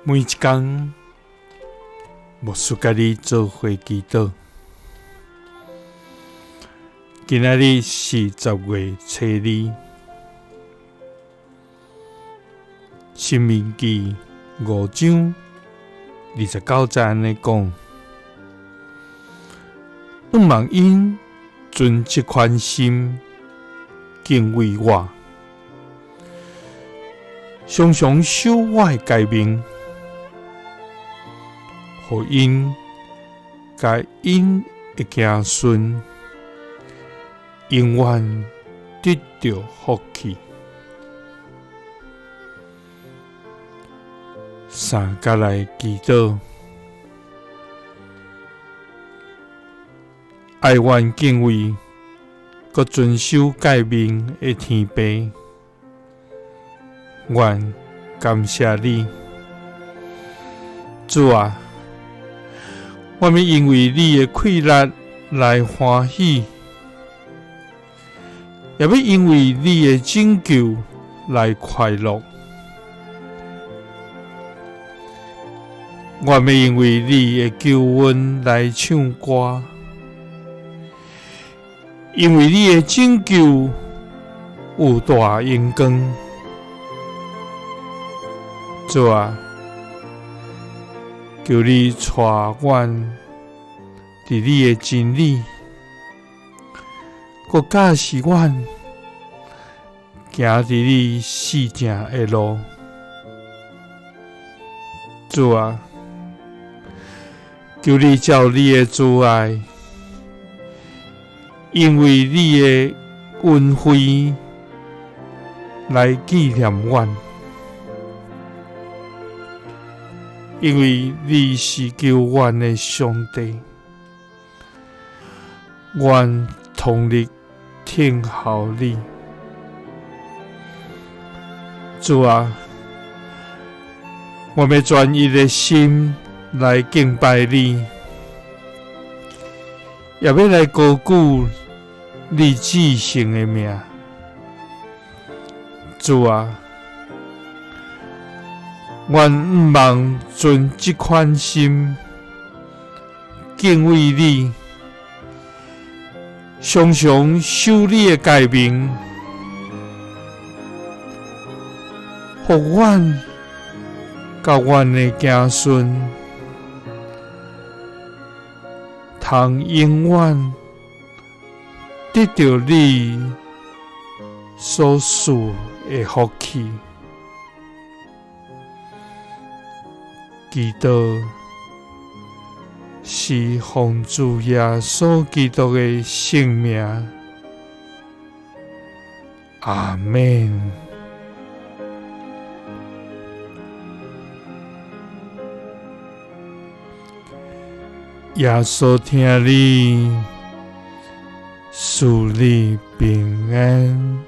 每一天，牧师甲你做伙祈祷。今仔日是10月初2，申命记5章29节安尼讲：望因存这款心，敬畏我，常常守我的诫命，互因甲因的子孙永远得到福气。三甲来祈祷，爱愿敬畏，佮遵守诫命的天父，愿感谢你，主啊！我们因为你的快乐来欢喜，也要因为你的拯救来快乐。我们因为你的救恩来唱歌，因为你的拯救有大荣光。主啊！求你带阮伫你的真理，佮教示阮行伫你四正的路。主啊，求你照你的慈爱，因为你的恩惠来纪念阮。因为你是救阮的上帝，阮同力听候你。主啊，我要专一的心来敬拜你，也要来高举你至圣的名。主啊！阮毋望存这款心，敬畏你，常常守你的诫命，互阮甲阮的子孙，通永远得到你所赐的福气。祈祷是奉主耶稣基督的圣名，阿们。耶稣听你，赐你平安。